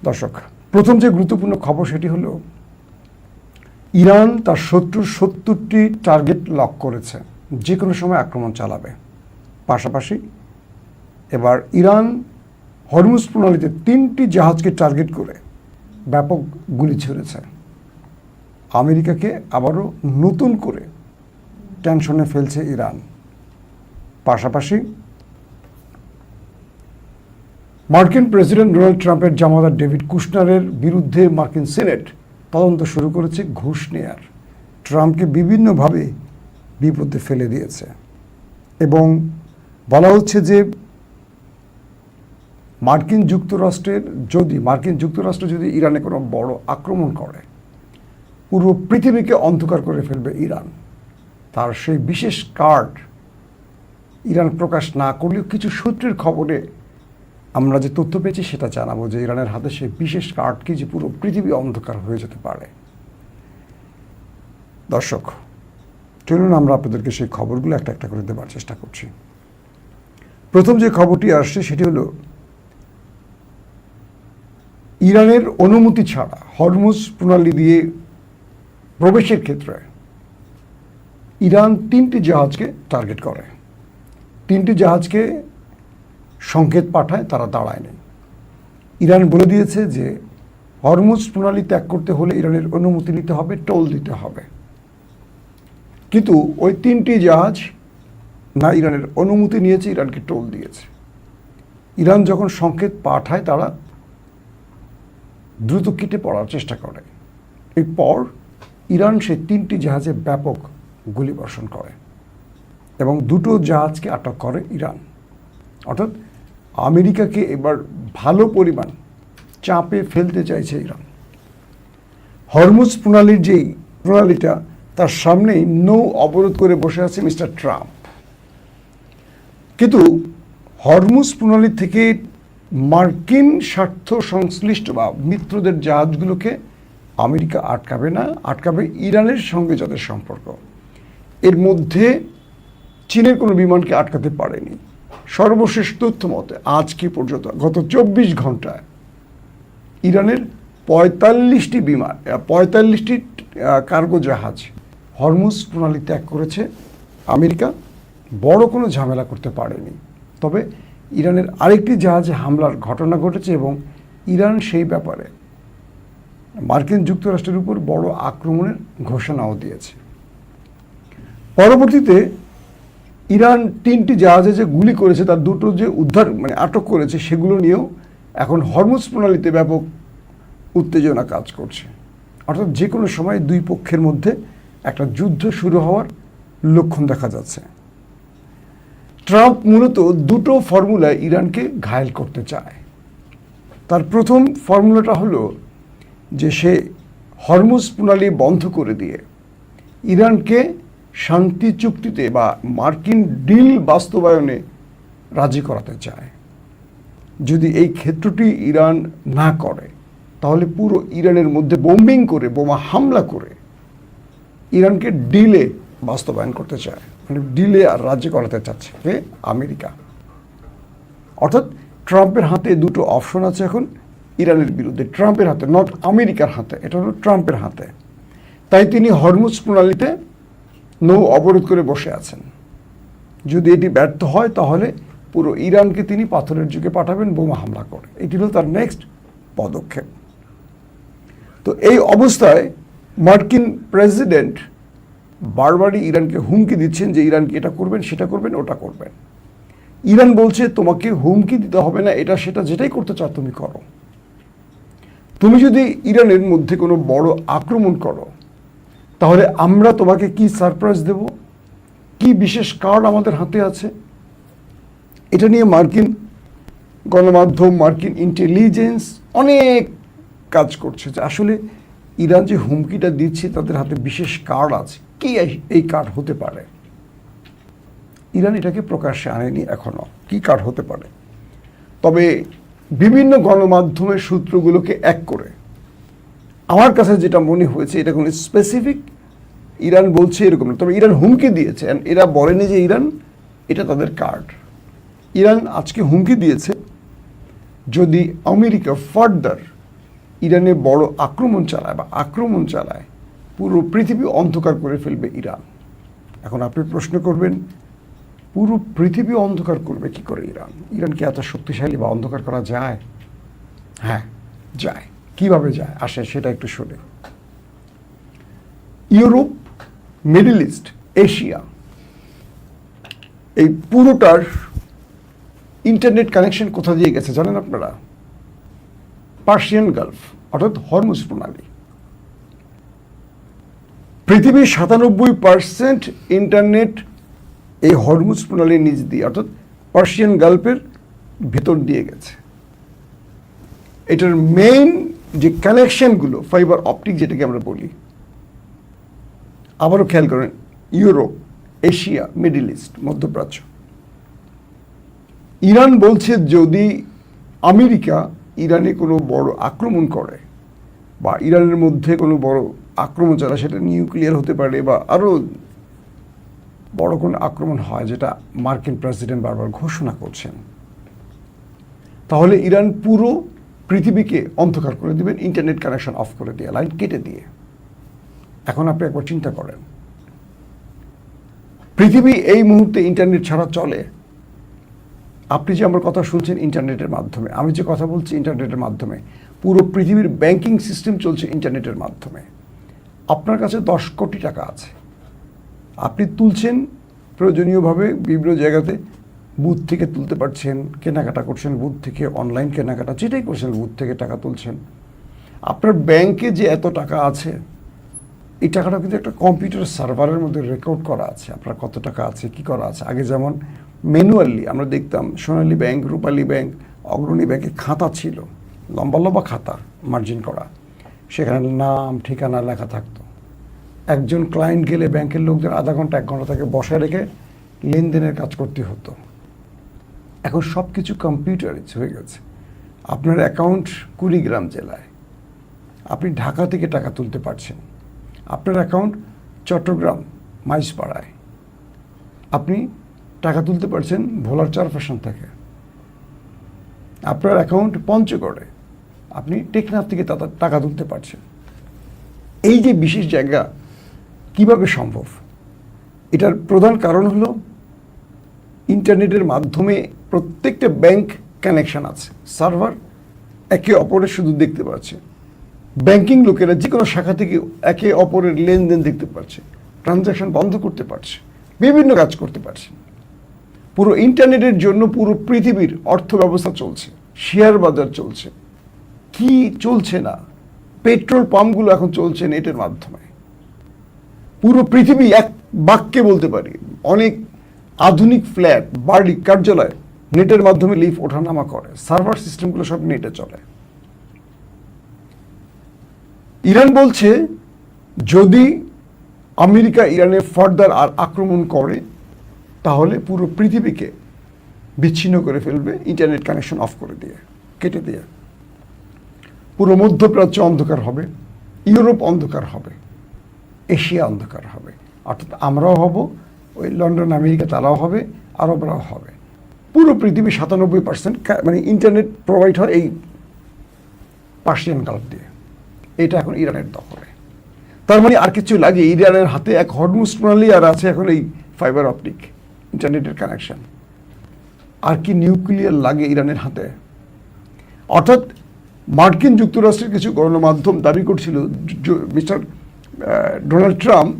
দর্শক, প্রথম যে গুরুত্বপূর্ণ খবর সেটি হলো ইরান তার শত্রুর ৭০টি টার্গেট লক করেছে, যে কোনো সময় আক্রমণ চালাবে। পাশাপাশি এবার ইরান হরমুজ প্রণালীতে ৩টি জাহাজকে টার্গেট করে ব্যাপক গুলি ছুড়েছে। আমেরিকাকে আবারও নতুন করে টেনশনে ফেলছে ইরান। পাশাপাশি মার্কিন প্রেসিডেন্ট ডোনাল্ড ট্রাম্পের জামাতা ডেভিড কুশনারের বিরুদ্ধে মার্কিন সিনেট তদন্ত শুরু করেছে ঘুষ নেয়ার। ট্রাম্পকে বিভিন্নভাবে বিপদে ফেলে দিয়েছে এবং বলা হচ্ছে যে মার্কিন যুক্তরাষ্ট্র যদি ইরানে কোনো বড় আক্রমণ করে, পুরো পৃথিবীকে অন্ধকার করে ফেলবে ইরান। তার সেই বিশেষ কার্ড ইরান প্রকাশ না করলেও কিছু সূত্রের খবরে আমরা যে তথ্য পেয়েছি সেটা জানাবো যে ইরানের হাতে সেই বিশেষ কার্ড কি, যে পুরো পৃথিবী অন্ধকার হয়ে যেতে পারে। দর্শক, চলুন আমরা আপনাদেরকে সেই খবরগুলো একটা একটা করে দেওয়ার চেষ্টা করছি। প্রথম যে খবরটি আসছে সেটি হলো ইরানের অনুমতি ছাড়া হরমুজ প্রণালী দিয়ে প্রবেশের ক্ষেত্রে ইরান ৩টি জাহাজকে টার্গেট করে। 3টি জাহাজকে সংকেত পাঠায়, তারা দাঁড়ায়নি। ইরান বলে দিয়েছে যে হরমুজ প্রণালী ত্যাগ করতে হলে ইরানের অনুমতি নিতে হবে, টোল দিতে হবে। কিন্তু ওই 3টি জাহাজ না ইরানের অনুমতি নিয়েছে, ইরানকে টোল দিয়েছে। ইরান যখন সংকেত পাঠায় তারা দ্রুত কেটে পড়ার চেষ্টা করে। এরপর ইরান সেই 3টি জাহাজে ব্যাপক গুলিবর্ষণ করে এবং 2টো জাহাজকে আটক করে ইরান। অর্থাৎ আমেরিকাকে এবার ভালো পরিমাণ চাপে ফেলতে চাইছে ইরান। হরমুজ প্রণালীর যেই প্রণালীটা, তার সামনেই নৌ অবরোধ করে বসে আছে মিস্টার ট্রাম্প। কিন্তু হরমুজ প্রণালী থেকে মার্কিন স্বার্থ সংশ্লিষ্ট বা মিত্রদের জাহাজগুলোকে আমেরিকা আটকাবে না, আটকাবে ইরানের সঙ্গে যাদের সম্পর্ক। এর মধ্যে চীনের কোনো বিমানকে আটকাতে পারেনি। সর্বশেষ তথ্য মতে আজকে পর্যন্ত গত 24 ঘন্টায় ইরানের 45টি বিমান, 45টি কার্গো জাহাজ হরমুজ প্রণালী ত্যাগ করেছে। আমেরিকা বড় কোনো ঝামেলা করতে পারেনি। তবে ইরানের আরেকটি জাহাজে হামলার ঘটনা ঘটেছে এবং ইরান সেই ব্যাপারে মার্কিন যুক্তরাষ্ট্রের উপর বড় আক্রমণের ঘোষণাও দিয়েছে। পরবর্তীতে ইরান 3টি জাহাজে যে গুলি করেছে তার 2টো যে আটক করেছে, সেগুলো নিয়েও এখন হরমুজ প্রণালীতে ব্যাপক উত্তেজনা কাজ করছে। অর্থাৎ যে কোনো সময় দুই পক্ষের মধ্যে একটা যুদ্ধ শুরু হওয়ার লক্ষণ দেখা যাচ্ছে। ট্রাম্প মূলত 2টো ফর্মুলায় ইরানকে ঘায়েল করতে চায়। তার প্রথম ফর্মুলাটা হলো যে সে হরমুজ প্রণালী বন্ধ করে দিয়ে ইরানকে শান্তি চুক্তিতে বা মার্কিন ডিল বাস্তবায়নে রাজি করাতে চায়। যদি এই ক্ষেত্রটি ইরান না করে তাহলে পুরো ইরানের মধ্যে বোম্বিং করে, বোমা হামলা করে ইরানকে ডিলে বাস্তবায়ন করতে চায়, মানে ডিলে আর রাজি করাতে চাচ্ছে আমেরিকা। অর্থাৎ ট্রাম্পের হাতে 2টো অপশন আছে এখন ইরানের বিরুদ্ধে। ট্রাম্পের হাতে, নট আমেরিকার হাতে, এটা হলো ট্রাম্পের হাতে। তাই তিনি হরমুজ প্রণালীতে নৌ অবরোধ করে বসে আছেন। যদি এটি ব্যর্থ হয় তাহলে পুরো ইরানকে তিনি পাথরের যুগে পাঠাবেন বোমা হামলা করে। এটি হলো তার নেক্সট পদক্ষেপ। তো এই অবস্থায় মার্কিন প্রেসিডেন্ট বারবারই ইরানকে হুমকি দিচ্ছেন যে ইরানকে এটা করবেন, সেটা করবেন, ওটা করবেন। ইরান বলছে তোমাকে হুমকি দিতে হবে না, এটা সেটা যেটাই করতে চাও তুমি করো। তুমি যদি ইরানের মধ্যে কোনো বড় আক্রমণ করো তাহলে আমরা তোমাকে কি সারপ্রাইজ দেব, কি বিশেষ কার্ড আমাদের হাতে আছে। এটা নিয়ে মার্কিন গণমাধ্যম, মার্কিন ইন্টেলিজেন্স অনেক কাজ করছে যে আসলে ইরান যে হুমকিটা দিচ্ছে তাদের হাতে বিশেষ কার্ড আছে। কি এই কার্ড হতে পারে? ইরান এটাকে প্রকাশ্যে আনেনি এখনো, কি কার্ড হতে পারে। তবে বিভিন্ন গণমাধ্যমের সূত্রগুলোকে এক করে আমার কাছে যেটা মনে হয়েছে, এটা কোনো স্পেসিফিক ইরান বলছে এরকম না। তবে ইরান হুমকি দিয়েছে, এরা বলেনি যে ইরান এটা তাদের কার্ড। ইরান আজকে হুমকি দিয়েছে যদি আমেরিকা ফার্দার ইরানে বড় আক্রমণ চালায় বা আক্রমণ চালায়, পুরো পৃথিবী অন্ধকার করে ফেলবে ইরান। এখন আপনি প্রশ্ন করবেন, পুরো পৃথিবী অন্ধকার করবে কি করে ইরান? ইরান কি এত শক্তিশালী বা অন্ধকার করা যায়? হ্যাঁ, যায়। কিভাবে যায় আসে সেটা একটু শুনে। ইউরোপ, মিডল ইস্ট, এশিয়া, এই পুরোটার ইন্টারনেট কানেকশন কোথা দিয়ে গেছে জানেন আপনারা? পার্সিয়ান গালফ, অর্থাৎ হরমুজ প্রণালী। পৃথিবীর 97% ইন্টারনেট এই হরমুজ প্রণালীর নিচ দিয়ে, অর্থাৎ পার্সিয়ান গালফের ভেতর দিয়ে গেছে। এটার মেইন যে কানেকশনগুলো, ফাইবার অপটিক যেটাকে আমরা বলি, আবারও খেয়াল করেন, ইউরোপ, এশিয়া, মিডল ইস্ট, মধ্যপ্রাচ্য। ইরান বলছে যদি আমেরিকা ইরানে কোনো বড় আক্রমণ করে বা ইরানের মধ্যে কোনো বড় আক্রমণ চালায়, সেটা নিউক্লিয়ার হতে পারে বা আরও বড় কোনো আক্রমণ হয়, যেটা মার্কিন প্রেসিডেন্ট বারবার ঘোষণা করছেন, তাহলে ইরান পুরো পৃথিবীকে অন্ধকার করে দিবেন, ইন্টারনেট কানেকশন অফ করে দিয়ে, লাইন কেটে দিয়ে। এখন আপনি একবার চিন্তা করেন, পৃথিবী এই মুহূর্তে ইন্টারনেট ছাড়া চলে। আপনি যে আমার কথা শুনছেন ইন্টারনেটের মাধ্যমে, আমি যে কথা বলছি ইন্টারনেটের মাধ্যমে, পুরো পৃথিবীর ব্যাংকিং সিস্টেম চলছে ইন্টারনেটের মাধ্যমে। আপনার কাছে 10 কোটি টাকা আছে, আপনি তুলছেন প্রয়োজনীয়ভাবে বিভিন্ন জায়গাতে, বুথ থেকে তুলতে পারছেন, কেনাকাটা করছেন বুথ থেকে, অনলাইন কেনাকাটা যেটাই করছেন বুথ থেকে টাকা তুলছেন। আপনার ব্যাংকে যে এত টাকা আছে, এই টাকাটা কিন্তু একটা কম্পিউটার সার্ভারের মধ্যে রেকর্ড করা আছে, আপনার কত টাকা আছে, কি করা আছে। আগে যেমন ম্যানুয়ালি আমরা দেখতাম, সোনালী ব্যাংক, রূপালী ব্যাংক, অগ্রণী ব্যাংকে খাতা ছিল, লম্বা লম্বা খাতা মার্জিন করা, সেখানে নাম ঠিকানা লেখা থাকতো। একজন ক্লায়েন্ট গেলে ব্যাংকের লোকদের আধা ঘন্টা 1 ঘন্টা তাকে বসায় রেখে লেনদেনের কাজ করতে হতো। এখন সব কিছু কম্পিউটারাইজ হয়ে গেছে। আপনার অ্যাকাউন্ট কুড়িগ্রাম জেলায়, আপনি ঢাকা থেকে টাকা তুলতে পারছেন। আপনার অ্যাকাউন্ট চট্টগ্রাম মাইজপাড়ায়, আপনি টাকা তুলতে পারছেন ভোলার চারপাশন থেকে। আপনার অ্যাকাউন্ট পঞ্চগড়ে, আপনি টেকনাফ থেকে টাকা তুলতে পারছেন। এই যে বিশেষ জায়গা কিভাবে সম্ভব? এটার প্রধান কারণ হলো ইন্টারনেটের মাধ্যমে প্রত্যেকটা ব্যাংক কানেকশন আছে, সার্ভার একে অপরের শুধু দেখতে পাচ্ছে। ব্যাংকিং লোকেরা যে কোনো শাখা থেকে একে অপরের লেনদেন দেখতে পাচ্ছে, ট্রানজ্যাকশন বন্ধ করতে পারছে, বিভিন্ন কাজ করতে পারছে। পুরো ইন্টারনেটের জন্য পুরো পৃথিবীর অর্থ ব্যবস্থা চলছে, শেয়ার বাজার চলছে। কি চলছে না? পেট্রোল পাম্পগুলো এখন চলছে নেটের মাধ্যমে। পুরো পৃথিবী এক বাক্যে বলতে পারি, অনেক আধুনিক ফ্ল্যাট, বাড়ি, কার্যালয় নেটের মাধ্যমে লিফট ওঠানামা করে, সার্ভার সিস্টেমগুলো সব নেটে চলে। ইরান বলছে যদি আমেরিকা ইরানে ফার্দার আর আক্রমণ করে, তাহলে পুরো পৃথিবীকে বিচ্ছিন্ন করে ফেলবে, ইন্টারনেট কানেকশন অফ করে দিয়ে, কেটে দিয়ে। পুরো মধ্যপ্রাচ্য অন্ধকার হবে, ইউরোপ অন্ধকার হবে, এশিয়া অন্ধকার হবে, অর্থাৎ আমরাও হব, ওই লন্ডন আমেরিকা তারাও হবে, আরবরাও হবে। পুরো পৃথিবী 97% মানে ইন্টারনেট প্রোভাইড হয় এই পার্সিয়ান গালফ দিয়ে। এটা এখন ইরানের দখলে। তার মানে আর কিছু লাগে, ইরানের হাতে এক হরমুজ প্রণালী, আর আছে এখন এই ফাইবার অপটিক ইন্টারনেটের কানেকশন। আর কি নিউক্লিয়ার লাগে ইরানের হাতে? অর্থাৎ মার্কিন যুক্তরাষ্ট্রের কিছু গণমাধ্যম দাবি করছিল, মিস্টার ডোনাল্ড ট্রাম্প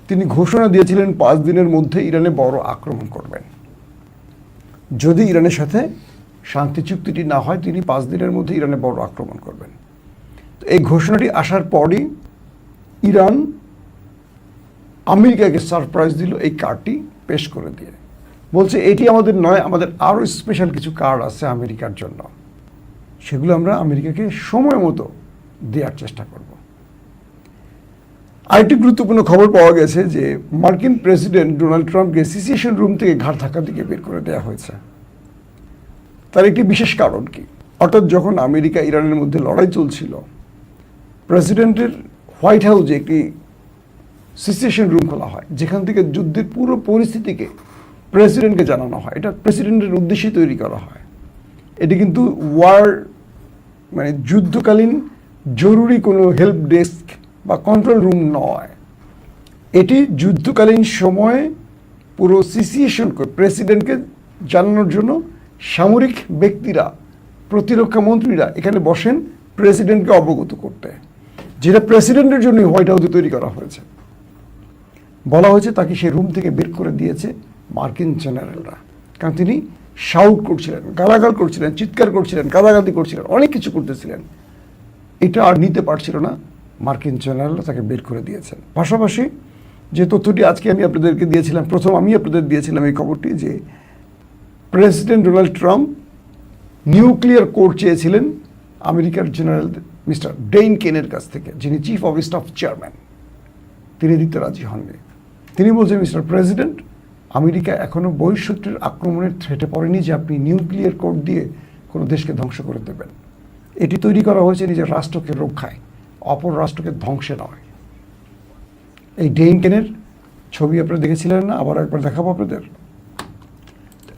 তিনি ঘোষণা দিয়েছিলেন 5 দিনের মধ্যে ইরানে বড় আক্রমণ করবেন। যদি ইরানের সাথে শান্তি চুক্তিটি না হয়, তিনি 5 দিনের মধ্যে ইরানে বড় আক্রমণ করবেন। তো এই ঘোষণাটি আসার পরই ইরান আমেরিকাকে সারপ্রাইজ দিল এই কার্ডটি পেশ করে দিয়ে। বলছে এটি আমাদের নয়, আমাদের আরও স্পেশাল কিছু কার্ড আছে আমেরিকার জন্য, সেগুলো আমরা আমেরিকাকে সময় মতো দেওয়ার চেষ্টা করব। আরেকটি গুরুত্বপূর্ণ খবর পাওয়া গেছে যে মার্কিন প্রেসিডেন্ট ডোনাল্ড ট্রাম্পকে সিচুয়েশন রুম থেকে ঘাড় ধাক্কা দিকে বের করে দেওয়া হয়েছে। তার একটি বিশেষ কারণ কি? অর্থাৎ যখন আমেরিকা ইরানের মধ্যে লড়াই চলছিল, প্রেসিডেন্টের হোয়াইট হাউসে একটি সিচুয়েশন রুম খোলা হয়, যেখান থেকে যুদ্ধের পুরো পরিস্থিতিকে প্রেসিডেন্টকে জানানো হয়। এটা প্রেসিডেন্টের উদ্দেশ্যে তৈরি করা হয়। এটি কিন্তু ওয়ার মানে যুদ্ধকালীন জরুরি কোনো হেল্প ডেস্ক বা কন্ট্রোল রুম নয়। এটি যুদ্ধকালীন সময়ে পুরো সিচুয়েশন প্রেসিডেন্টকে জানানোর জন্য সামরিক ব্যক্তিরা, প্রতিরক্ষা মন্ত্রীরা এখানে বসেন প্রেসিডেন্টকে অবগত করতে, যেটা প্রেসিডেন্টের জন্য হোয়াইট হাউসে তৈরি করা হয়েছে। বলা হয়েছে তাকে সেই রুম থেকে বের করে দিয়েছে মার্কিন জেনারেলরা, কারণ তিনি শাউট করছিলেন, গালাগাল করছিলেন, চিৎকার করছিলেন, কাদাগাদি করছিলেন, অনেক কিছু করতেছিলেন। এটা আর নিতে পারছিল না, মার্কিন জেনারেলরা তাকে বের করে দিয়েছেন। পাশাপাশি যে তথ্যটি আজকে আমি আপনাদেরকে দিয়েছিলাম, প্রথম আমি আপনাদের দিয়েছিলাম এই খবরটি, যে president Donald Trump nuclear code চেয়েছিলেন আমেরিকার জেনারেল মিস্টার ডেইন কেনের কাছ থেকে, যিনি চিফ অফ স্টাফ চেয়ারম্যান। তিনি দিতে রাজি হননি। তিনি বলছেন, মিস্টার প্রেসিডেন্ট, আমেরিকা এখনও বহিঃশত্রুর আক্রমণের থ্রেটে পড়েনি যে আপনি নিউক্লিয়ার কোড দিয়ে কোনো দেশকে ধ্বংস করে দেবেন। এটি তৈরি করা হয়েছে নিজের রাষ্ট্রকে রক্ষায়, অপর রাষ্ট্রকে ধ্বংসে নয়। এই ডেইন কেনের ছবি আপনারা দেখেছিলেন না? আবার একবার দেখাবো আপনাদের।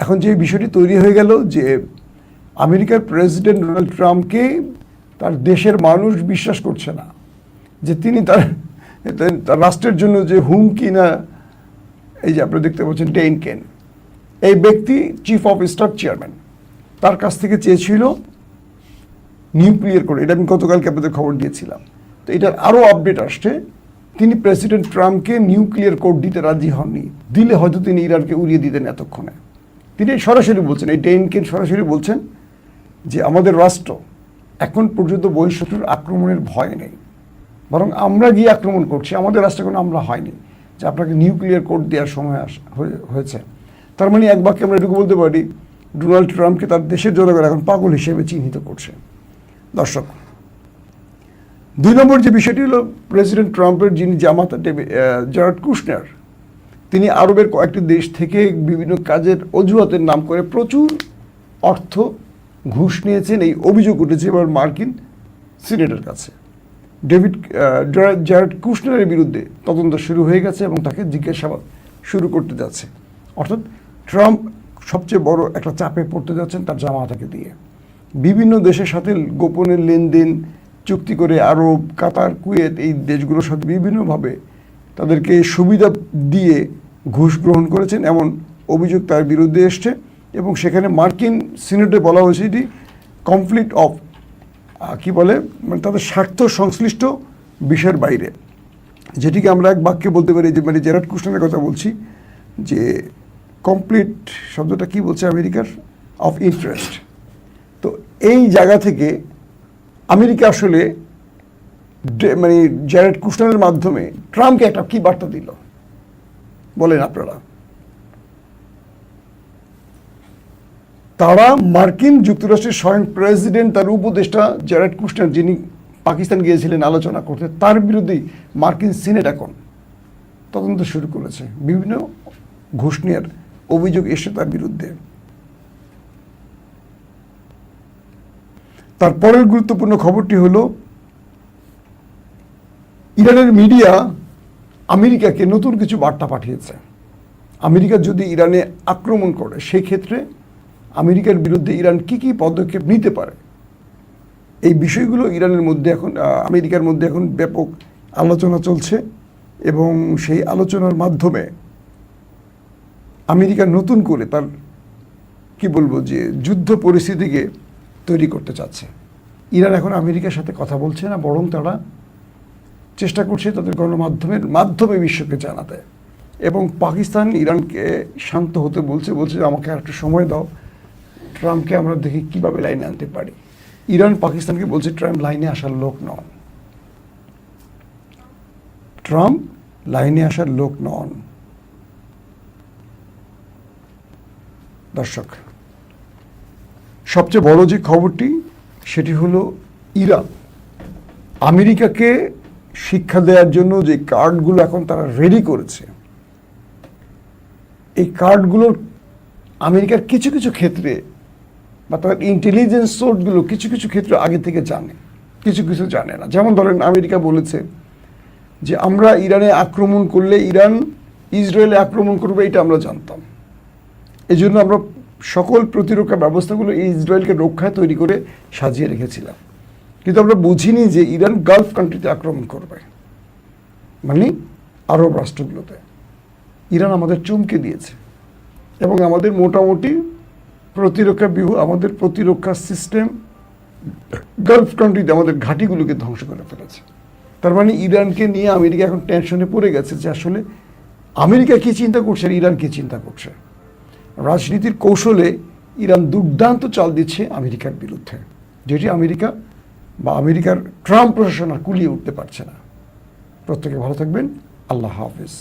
এখন যে বিষয়টি তৈরি হয়ে গেল যে আমেরিকার প্রেসিডেন্ট ডোনাল্ড ট্রাম্পকে তার দেশের মানুষ বিশ্বাস করছে না যে তিনি তার রাষ্ট্রের জন্য যে হুমকি না, এই যে আপনারা দেখতে পাচ্ছেন ডেইন কেন, এই ব্যক্তি চিফ অফ স্টাফ চেয়ারম্যান, তার কাছ থেকে চেয়েছিল নিউক্লিয়ার কোড। এটা আমি গতকালকে আপনাদের খবর দিয়েছিলাম। তো এটার আরও আপডেট আসছে, তিনি প্রেসিডেন্ট ট্রাম্পকে নিউক্লিয়ার কোড দিতে রাজি হননি। দিলে হয়তো তিনি ইরানকে উড়িয়ে দিতেন এতক্ষণে। তিনি সরাসরি বলছেন, এই ডেইন কেন সরাসরি বলছেন যে আমাদের রাষ্ট্র এখন পর্যন্ত বহিঃশত্রুর আক্রমণের ভয় নেই, বরং আমরা গিয়ে আক্রমণ করছি, আমাদের রাষ্ট্রে কোনো আমরা হয়নি যে আপনাকে নিউক্লিয়ার কোড দেওয়ার সময় হয়েছে। তার মানে এক বাক্যে আমরা এটুকু বলতে পারি, ডোনাল্ড ট্রাম্পকে তার দেশের জনগণ এখন পাগল হিসেবে চিহ্নিত করছে। দর্শক, 2 নম্বর যে বিষয়টি হলো, প্রেসিডেন্ট ট্রাম্পের যিনি জামাতা জারেড কুশনার, তিনি আরবের কয়েকটি দেশ থেকে বিভিন্ন কাজের অজুহাতের নাম করে প্রচুর অর্থ ঘুষ নিয়েছেন। এই অভিযোগ উঠেছে এবার মার্কিন সিনেটের কাছে। জারেড কুশনারের বিরুদ্ধে তদন্ত শুরু হয়ে গেছে এবং তাকে জিজ্ঞাসাবাদ শুরু করতে যাচ্ছে। অর্থাৎ ট্রাম্প সবচেয়ে বড় একটা চাপে পড়তে যাচ্ছেন তার জামাতাকে দিয়ে। বিভিন্ন দেশের সাথে গোপনে লেনদেন চুক্তি করে আরব, কাতার, কুয়েত এই দেশগুলোর সাথে বিভিন্নভাবে তাদেরকে সুবিধা দিয়ে ঘুষ গ্রহণ করেছেন, এমন অভিযোগ তার বিরুদ্ধে এসছে। এবং সেখানে মার্কিন সিনেটে বলা হয়েছে এটি কনফ্লিক্ট অফ কি বলে, মানে তাদের স্বার্থ সংশ্লিষ্ট বিষয়ের বাইরে, যেটিকে আমরা এক বাক্যে বলতে পারি যে, মানে জারেড কুশনারের কথা বলছি, যে কমপ্লিট শব্দটা কি বলছে আমেরিকার, অফ ইন্টারেস্ট। তো এই জায়গা থেকে আমেরিকা আসলে মানে জারেড কুশনারের মাধ্যমে ট্রাম্পকে একটা কি বার্তা দিল বলেন আপনারা? তারা মার্কিন যুক্তরাষ্ট্রের স্বয়ং প্রেসিডেন্ট, তার উপদেষ্টা জারেড কুশনার, যিনি পাকিস্তান গিয়েছিলেন আলোচনা করতে, তার বিরুদ্ধেই মার্কিন সিনেট এখন তদন্ত শুরু করেছে। বিভিন্ন ঘুষ নেওয়ার অভিযোগ এসে তার বিরুদ্ধে। তারপরের গুরুত্বপূর্ণ খবরটি হলো, ইরানের মিডিয়া আমেরিকাকে নতুন কিছু বার্তা পাঠিয়েছে। আমেরিকা যদি ইরানে আক্রমণ করে, সেই ক্ষেত্রে আমেরিকার বিরুদ্ধে ইরান কি কি পদক্ষেপ নিতে পারে, এই বিষয়গুলো ইরানের মধ্যে এখন, আমেরিকার মধ্যে এখন ব্যাপক আলোচনা চলছে। এবং সেই আলোচনার মাধ্যমে আমেরিকা নতুন করে তার কি বলবো যে যুদ্ধ পরিস্থিতিকে তৈরি করতে চাচ্ছে। ইরান এখন আমেরিকার সাথে কথা বলছে না, বরং তারা চেষ্টা করছে তাদের গণমাধ্যমের মাধ্যমে বিশ্বকে জানাতে। এবং পাকিস্তান ইরানকে শান্ত হতে বলছে, আমাকে আরেকটু সময় দাও, ট্রাম্পকে আমরা দেখি কীভাবে লাইনে আনতে পারি। ইরান পাকিস্তানকে বলছে ট্রাম্প লাইনে আসার লোক নন, ট্রাম্প লাইনে আসার লোক নন। দর্শক, সবচেয়ে বড় যে খবরটি সেটি হলো, ইরান আমেরিকাকে শিক্ষা দেওয়ার জন্য যে কার্ডগুলো এখন তারা রেডি করেছে, এই কার্ডগুলোর আমেরিকার কিছু কিছু ক্ষেত্রে বা তার ইন্টেলিজেন্স সোর্সগুলো কিছু কিছু ক্ষেত্রে আগে থেকে জানে, কিছু কিছু জানে না। যেমন ধরেন, আমেরিকা বলেছে যে আমরা ইরানে আক্রমণ করলে ইরান ইসরায়েলে আক্রমণ করবে, এটা আমরা জানতাম। এই জন্য আমরা সকল প্রতিরক্ষা ব্যবস্থাগুলো ইসরায়েলকে রক্ষায় তৈরি করে সাজিয়ে রেখেছিলাম। কিন্তু আমরা বুঝিনি যে ইরান গালফ কান্ট্রিতে আক্রমণ করবে, মানে আরব রাষ্ট্রগুলোতে। ইরান আমাদের চমকে দিয়েছে এবং আমাদের মোটামুটি প্রতিরক্ষা ব্যূহ, আমাদের প্রতিরক্ষা সিস্টেম গালফ কান্ট্রিতে আমাদের ঘাঁটিগুলোকে ধ্বংস করে ফেলেছে। তার মানে ইরানকে নিয়ে আমেরিকা এখন টেনশনে পড়ে গেছে যে আসলে আমেরিকা কী চিন্তা করছে আর ইরান কী চিন্তা করছে। রাজনীতির কৌশলে ইরান দুর্দান্ত চাল দিচ্ছে আমেরিকার বিরুদ্ধে, যেটি আমেরিকা বা আমেরিকার ট্রাম্প প্রশাসন আর কুলিয়ে উঠতে পারছে না। প্রত্যেকে ভালো থাকবেন। আল্লাহ হাফেজ।